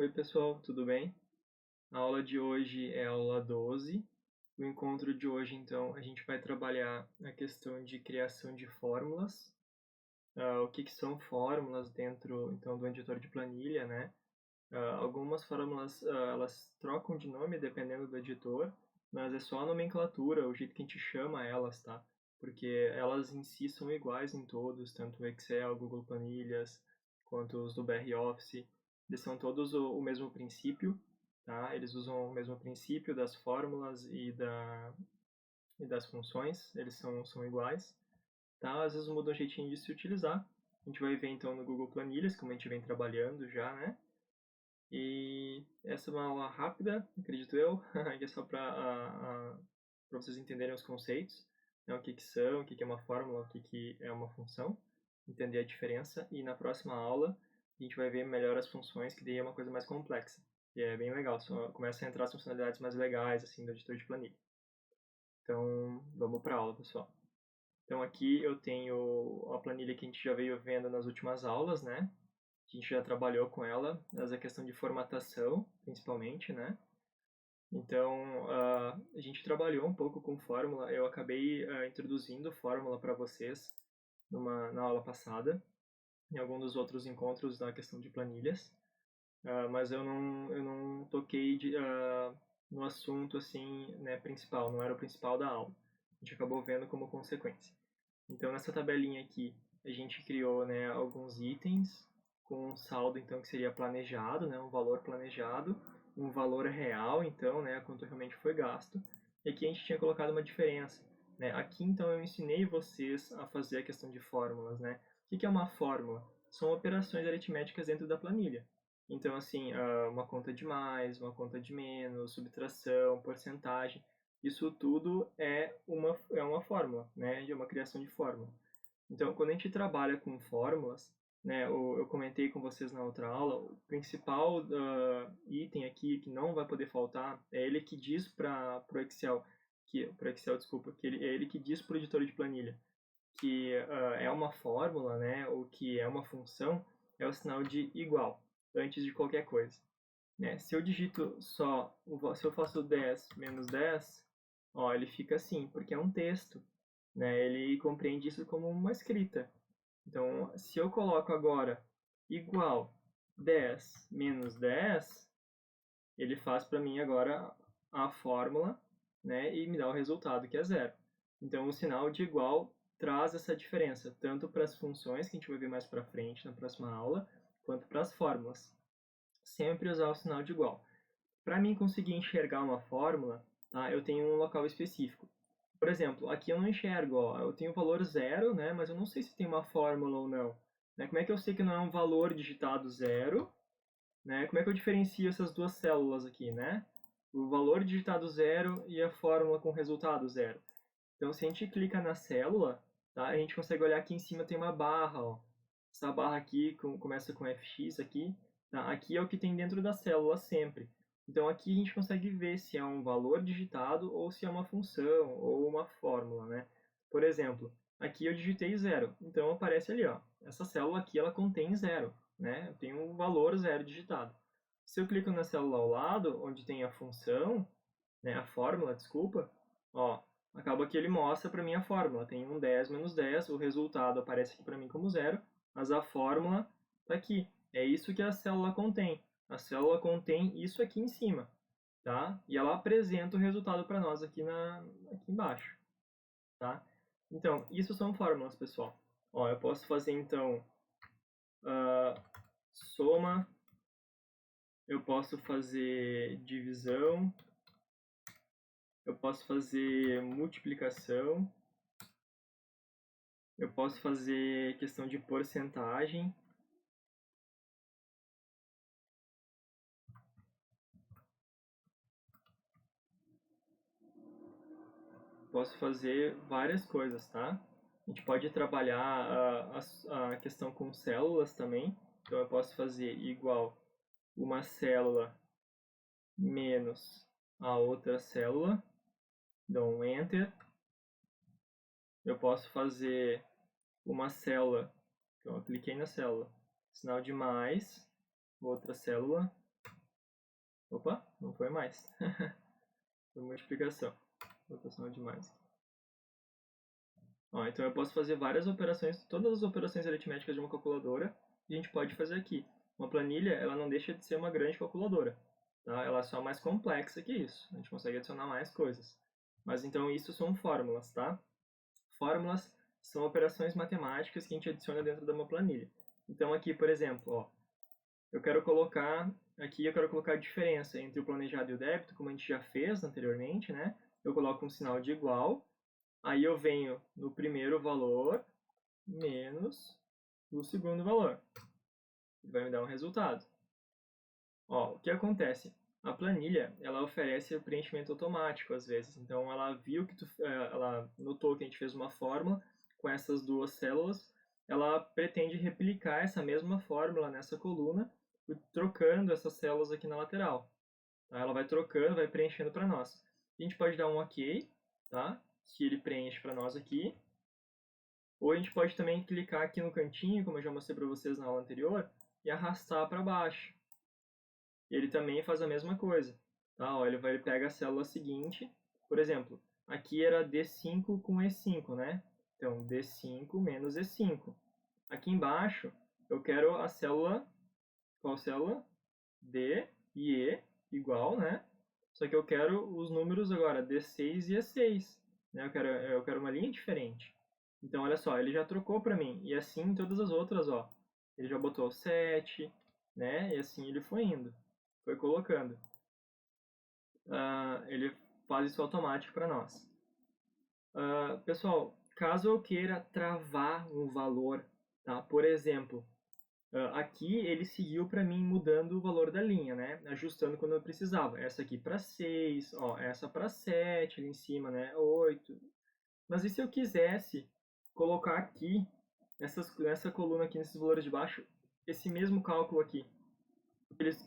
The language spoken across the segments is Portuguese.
Oi pessoal, tudo bem? A aula de hoje é a aula 12. O encontro de hoje, então, a gente vai trabalhar a questão de criação de fórmulas. O que são fórmulas dentro, então, do editor de planilha, né? Algumas fórmulas, elas trocam de nome dependendo do editor, mas é só a nomenclatura, o jeito que a gente chama elas, tá? Porque elas em si são iguais em todos, tanto o Excel, Google Planilhas, quanto os do BROffice. Eles são todos o mesmo princípio, tá? Eles usam o mesmo princípio das fórmulas e das funções, eles são iguais, tá? Às vezes muda um jeitinho de se utilizar. A gente vai ver então no Google Planilhas, como a gente vem trabalhando já, né? E essa é uma aula rápida, acredito eu, que é só para vocês entenderem os conceitos, né? O que são, o que é uma fórmula, o que é uma função, entender a diferença. E na próxima aula a gente vai ver melhor as funções, que daí é uma coisa mais complexa. E é bem legal, só começa a entrar as funcionalidades mais legais assim do editor de planilha. Então, vamos para a aula, pessoal. Então aqui eu tenho a planilha que a gente já veio vendo nas últimas aulas, né? A gente já trabalhou com ela, mas a questão de formatação, principalmente, né? Então, a gente trabalhou um pouco com fórmula, eu acabei introduzindo fórmula para vocês na aula passada, em algum dos outros encontros da questão de planilhas, mas eu não toquei no assunto assim, né, principal, não era o principal da aula. A gente acabou vendo como consequência. Então, nessa tabelinha aqui, a gente criou, né, alguns itens com um saldo, então, que seria planejado, né, um valor planejado, um valor real, então, né, quanto realmente foi gasto. E aqui a gente tinha colocado uma diferença, né? Aqui, então, eu ensinei vocês a fazer a questão de fórmulas, né? O que é uma fórmula? São operações aritméticas dentro da planilha. Então, assim, uma conta de mais, uma conta de menos, subtração, porcentagem. Isso tudo é uma fórmula, né? É uma criação de fórmula. Então, quando a gente trabalha com fórmulas, né, eu comentei com vocês na outra aula, o principal item aqui que não vai poder faltar é ele que diz para o Excel, desculpa, é ele que diz para o editor de planilha que é uma fórmula, né, ou que é uma função, é o sinal de igual, antes de qualquer coisa. Né? Se eu digito se eu faço 10 menos 10, ó, ele fica assim, porque é um texto, né? Ele compreende isso como uma escrita. Então, se eu coloco agora igual 10 menos 10, ele faz para mim agora a fórmula, né? E me dá o resultado, que é zero. Então, o sinal de igual traz essa diferença, tanto para as funções, que a gente vai ver mais para frente na próxima aula, quanto para as fórmulas. Sempre usar o sinal de igual. Para mim conseguir enxergar uma fórmula, tá, eu tenho um local específico. Por exemplo, aqui eu não enxergo, ó, eu tenho o valor zero, né, mas eu não sei se tem uma fórmula ou não. Né? Como é que eu sei que não é um valor digitado zero? Né? Como é que eu diferencio essas duas células aqui, né? O valor digitado zero e a fórmula com resultado zero. Então, se a gente clica na célula, tá, a gente consegue olhar aqui em cima tem uma barra, ó. Essa barra aqui começa com fx aqui, tá? Aqui é o que tem dentro da célula sempre. Então aqui a gente consegue ver se é um valor digitado ou se é uma função ou uma fórmula, né? Por exemplo, aqui eu digitei zero, então aparece ali, ó. Essa célula aqui ela contém zero, né? Tem um valor zero digitado. Se eu clico na célula ao lado, onde tem a função, né, a fórmula, desculpa, ó, acaba que ele mostra para mim a fórmula. Tem um 10 menos 10, o resultado aparece aqui para mim como zero, mas a fórmula está aqui. É isso que a célula contém. A célula contém isso aqui em cima, tá? E ela apresenta o resultado para nós aqui embaixo, tá? Então, isso são fórmulas, pessoal. Ó, eu posso fazer, então, soma, eu posso fazer divisão, eu posso fazer multiplicação, eu posso fazer questão de porcentagem, posso fazer várias coisas, tá? A gente pode trabalhar a questão com células também. Então, eu posso fazer igual uma célula menos a outra célula. Dou um Enter. Eu posso fazer uma célula. Então, eu cliquei na célula. Sinal de mais, outra célula. Opa, não foi mais. Foi multiplicação. Rotação de mais. Ó, então eu posso fazer várias operações, todas as operações aritméticas de uma calculadora, e a gente pode fazer aqui. Uma planilha, ela não deixa de ser uma grande calculadora. Tá? Ela é só mais complexa que isso. A gente consegue adicionar mais coisas. Mas então isso são fórmulas, tá? Fórmulas são operações matemáticas que a gente adiciona dentro de uma planilha. Então aqui, por exemplo, ó, eu quero colocar a diferença entre o planejado e o débito, como a gente já fez anteriormente, né? Eu coloco um sinal de igual, aí eu venho no primeiro valor menos o segundo valor. Vai me dar um resultado. Ó, o que acontece? A planilha, ela oferece o preenchimento automático às vezes. Então ela viu que ela notou que a gente fez uma fórmula com essas duas células, ela pretende replicar essa mesma fórmula nessa coluna, trocando essas células aqui na lateral. Tá? Ela vai trocando, vai preenchendo para nós. A gente pode dar um OK, tá? Que ele preenche para nós aqui. Ou a gente pode também clicar aqui no cantinho, como eu já mostrei para vocês na aula anterior, e arrastar para baixo. Ele também faz a mesma coisa. Tá? Ó, ele pega a célula seguinte, por exemplo, aqui era D5 com E5, né? Então, D5 menos E5. Aqui embaixo, eu quero a célula, qual célula? D e E igual, né? Só que eu quero os números agora, D6 e E6. Né? Eu quero uma linha diferente. Então, olha só, ele já trocou para mim. E assim todas as outras, ó. Ele já botou 7, né? E assim ele foi indo. Foi colocando. Ele faz isso automático para nós. Pessoal, caso eu queira travar um valor, tá? Por exemplo, aqui ele seguiu para mim mudando o valor da linha, né? Ajustando quando eu precisava. Essa aqui para 6, ó, essa para 7 ali em cima, né? 8. Mas e se eu quisesse colocar aqui, nessa coluna aqui, nesses valores de baixo, esse mesmo cálculo aqui?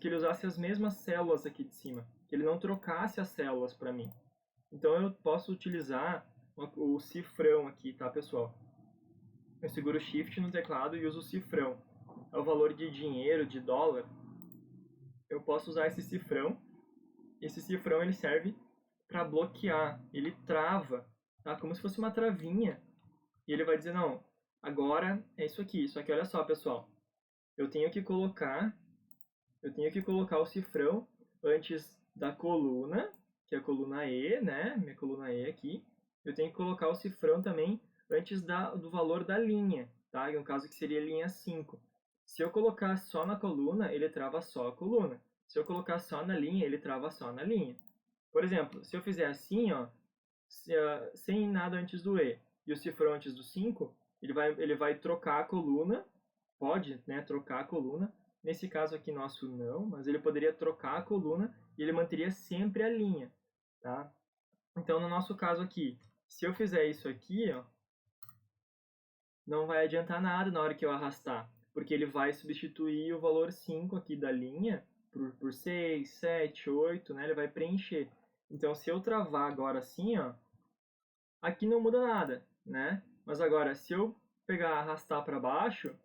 Que ele usasse as mesmas células aqui de cima. Que ele não trocasse as células para mim. Então eu posso utilizar o cifrão aqui, tá, pessoal? Eu seguro Shift no teclado e uso o cifrão. É o valor de dinheiro, de dólar. Eu posso usar esse cifrão. Esse cifrão ele serve para bloquear. Ele trava, tá? Como se fosse uma travinha. E ele vai dizer, não, agora é isso aqui. Só que olha só, pessoal. Eu tenho que colocar o cifrão antes da coluna, que é a coluna E, né? Minha coluna E aqui. Eu tenho que colocar o cifrão também antes do valor da linha, tá? No caso que seria a linha 5. Se eu colocar só na coluna, ele trava só a coluna. Se eu colocar só na linha, ele trava só na linha. Por exemplo, se eu fizer assim, ó, sem nada antes do E e o cifrão antes do 5, ele vai trocar a coluna, pode, né, trocar a coluna. Nesse caso aqui nosso não, mas ele poderia trocar a coluna e ele manteria sempre a linha, tá? Então, no nosso caso aqui, se eu fizer isso aqui, ó, não vai adiantar nada na hora que eu arrastar, porque ele vai substituir o valor 5 aqui da linha por 6, 7, 8, né? Ele vai preencher. Então, se eu travar agora assim, ó, aqui não muda nada, né? Mas agora, se eu pegar arrastar para baixo,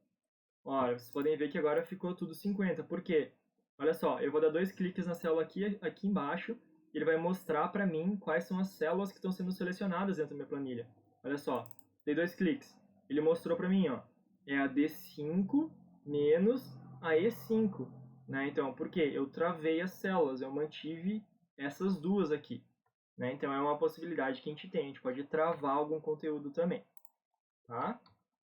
olha, vocês podem ver que agora ficou tudo 50. Por quê? Olha só, eu vou dar 2 cliques na célula aqui embaixo, e ele vai mostrar para mim quais são as células que estão sendo selecionadas dentro da minha planilha. Olha só, dei 2 cliques. Ele mostrou para mim, ó, é a D5 menos a E5. Né? Então, por quê? Eu travei as células, eu mantive essas duas aqui. Né? Então, é uma possibilidade que a gente tem. A gente pode travar algum conteúdo também. Tá?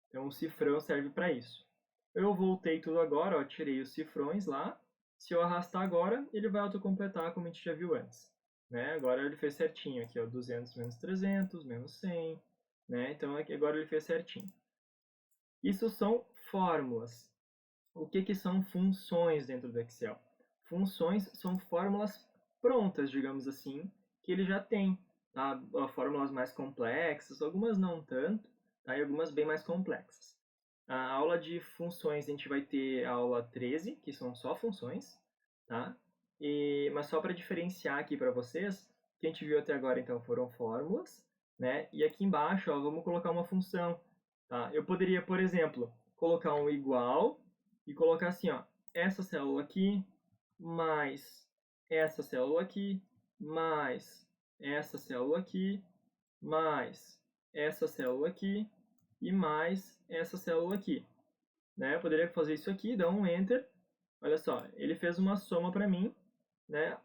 Então, o cifrão serve para isso. Eu voltei tudo agora, ó, tirei os cifrões lá. Se eu arrastar agora, ele vai autocompletar como a gente já viu antes. Né? Agora ele fez certinho aqui, ó, 200 menos 300, menos 100. Né? Então, aqui agora ele fez certinho. Isso são fórmulas. O que são funções dentro do Excel? Funções são fórmulas prontas, digamos assim, que ele já tem. Tá? Fórmulas mais complexas, algumas não tanto, tá? E algumas bem mais complexas. A aula de funções a gente vai ter a aula 13, que são só funções, tá? Mas só para diferenciar aqui para vocês, o que a gente viu até agora então foram fórmulas, né? E aqui embaixo, ó, vamos colocar uma função, tá? Eu poderia, por exemplo, colocar um igual e colocar assim, ó, essa célula aqui mais essa célula aqui, mais essa célula aqui, mais essa célula aqui e mais essa célula aqui. Né? Eu poderia fazer isso aqui, dar um Enter. Olha só, ele fez uma soma para mim, né?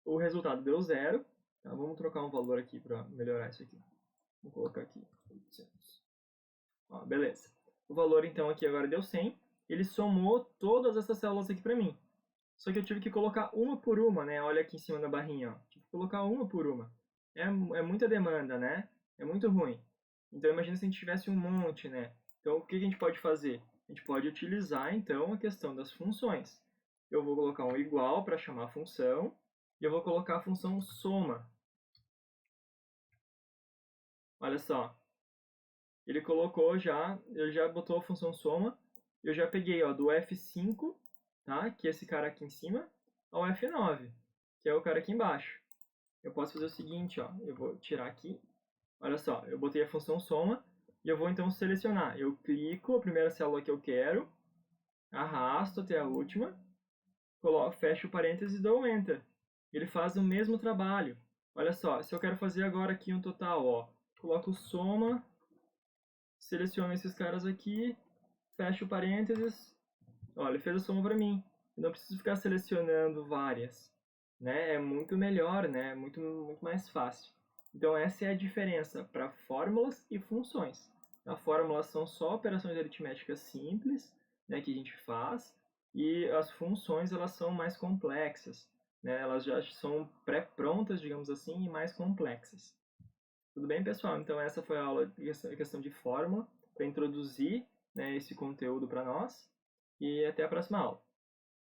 O resultado deu 0. Tá? Vamos trocar um valor aqui para melhorar isso aqui. Vou colocar aqui 800. Ó, beleza. O valor então aqui agora deu 100. Ele somou todas essas células aqui para mim. Só que eu tive que colocar uma por uma, né? Olha aqui em cima da barrinha, ó. Tive que colocar uma por uma. É muita demanda, né? É muito ruim. Então imagina se a gente tivesse um monte, né? Então o que a gente pode fazer? A gente pode utilizar então a questão das funções. Eu vou colocar um igual para chamar a função e eu vou colocar a função soma. Olha só. Ele colocou já, ele já botou a função soma. Eu já peguei, ó, do F5, tá? Que é esse cara aqui em cima, ao F9, que é o cara aqui embaixo. Eu posso fazer o seguinte, ó, eu vou tirar aqui. Olha só, eu botei a função soma e eu vou então selecionar. Eu clico a primeira célula que eu quero, arrasto até a última, coloco, fecho o parênteses e dou um Enter. Ele faz o mesmo trabalho. Olha só, se eu quero fazer agora aqui um total, ó, coloco soma, seleciono esses caras aqui, fecho parênteses, olha, ele fez a soma para mim. Eu não preciso ficar selecionando várias, né? É muito melhor, né? É muito mais fácil. Então essa é a diferença para fórmulas e funções. A fórmula são só operações aritméticas simples, né, que a gente faz, e as funções elas são mais complexas, né? Elas já são pré-prontas, digamos assim, e mais complexas. Tudo bem, pessoal? Então essa foi a aula de questão de fórmula para introduzir, né, esse conteúdo para nós e até a próxima aula.